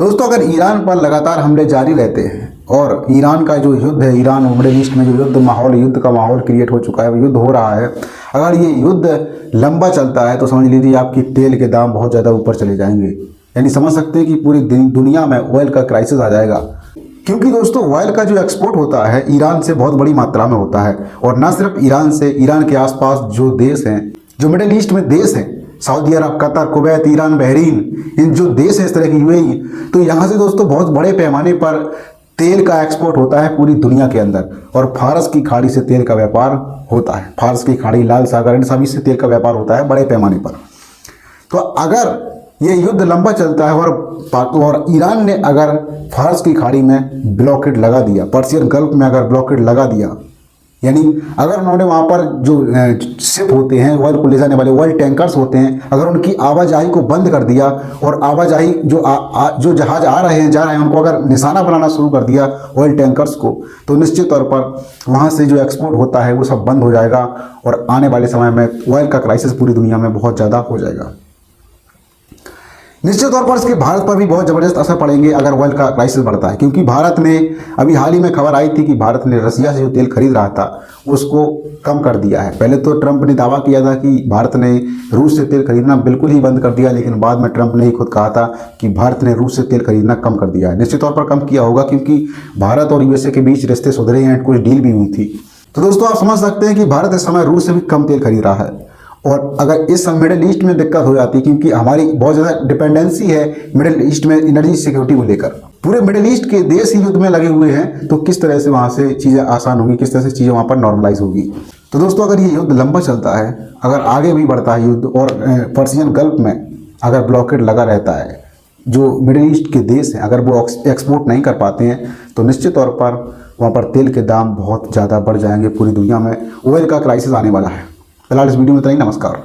दोस्तों, अगर ईरान पर लगातार हमले जारी रहते हैं और ईरान का जो युद्ध है, ईरान और मिडिल ईस्ट में जो युद्ध का माहौल क्रिएट हो चुका है, युद्ध हो रहा है, अगर ये युद्ध लंबा चलता है तो समझ लीजिए आपकी तेल के दाम बहुत ज़्यादा ऊपर चले जाएंगे। यानी समझ सकते हैं कि पूरी दुनिया में ऑयल का क्राइसिस आ जाएगा। क्योंकि दोस्तों, ऑयल का जो एक्सपोर्ट होता है ईरान से बहुत बड़ी मात्रा में होता है, और ना सिर्फ ईरान से, ईरान के आसपास जो देश हैं, जो मिडिल ईस्ट में देश हैं, सऊदी अरब, कतर, कुवैत, ईरान, बहरीन, इन जो देश हैं इस तरह की यूएई, तो यहाँ से दोस्तों बहुत बड़े पैमाने पर तेल का एक्सपोर्ट होता है पूरी दुनिया के अंदर। और फारस की खाड़ी से तेल का व्यापार होता है, फारस की खाड़ी, लाल सागर, इन सभी से तेल का व्यापार होता है बड़े पैमाने पर। तो अगर ये युद्ध लंबा चलता है और ईरान ने अगर फारस की खाड़ी में ब्लॉकेड लगा दिया, पर्शियन गल्फ में अगर ब्लॉकेड लगा दिया, यानी अगर उन्होंने वहाँ पर जो शिप होते हैं, ऑयल को ले जाने वाले ऑयल टैंकर्स होते हैं, अगर उनकी आवाजाही को बंद कर दिया और आवाजाही जो जहाज आ रहे हैं, जा रहे हैं, उनको अगर निशाना बनाना शुरू कर दिया ऑयल टैंकर्स को, तो निश्चित तौर पर वहाँ से जो एक्सपोर्ट होता है वो सब बंद हो जाएगा और आने वाले समय में ऑयल का क्राइसिस पूरी दुनिया में बहुत ज़्यादा हो जाएगा। निश्चित तौर पर इसके भारत पर भी बहुत ज़बरदस्त असर पड़ेंगे अगर ऑयल का क्राइसिस बढ़ता है। क्योंकि भारत ने, अभी हाल ही में खबर आई थी कि भारत ने रसिया से जो तेल खरीद रहा था उसको कम कर दिया है। पहले तो ट्रंप ने दावा किया था कि भारत ने रूस से तेल खरीदना बिल्कुल ही बंद कर दिया, लेकिन बाद में ट्रंप ने ही खुद कहा था कि भारत ने रूस से तेल खरीदना कम कर दिया है। निश्चित तौर पर कम किया होगा क्योंकि भारत और यूएसए के बीच रिश्ते सुधरे हैं, कुछ डील भी हुई थी। तो दोस्तों, आप समझ सकते हैं कि भारत इस समय रूस से भी कम तेल खरीद रहा है। और अगर इस समय मिडिल ईस्ट में दिक्कत हो जाती, क्योंकि हमारी बहुत ज़्यादा डिपेंडेंसी है मिडिल ईस्ट में एनर्जी सिक्योरिटी को लेकर, पूरे मिडिल ईस्ट के देश ही युद्ध में लगे हुए हैं, तो किस तरह से वहाँ से चीज़ें आसान होगी, किस तरह से चीज़ें वहाँ पर नॉर्मलाइज होगी। तो दोस्तों, अगर ये युद्ध लंबा चलता है, अगर आगे भी बढ़ता है युद्ध और पर्शियन गल्फ में अगर ब्लॉकेड लगा रहता है, जो मिडिल ईस्ट के देश हैं अगर वो एक्सपोर्ट नहीं कर पाते हैं, तो निश्चित तौर पर वहाँ पर तेल के दाम बहुत ज़्यादा बढ़ जाएंगे। पूरी दुनिया में ऑयल का क्राइसिस आने वाला है। फिलहाल इस वीडियो में इतना ही। नमस्कार।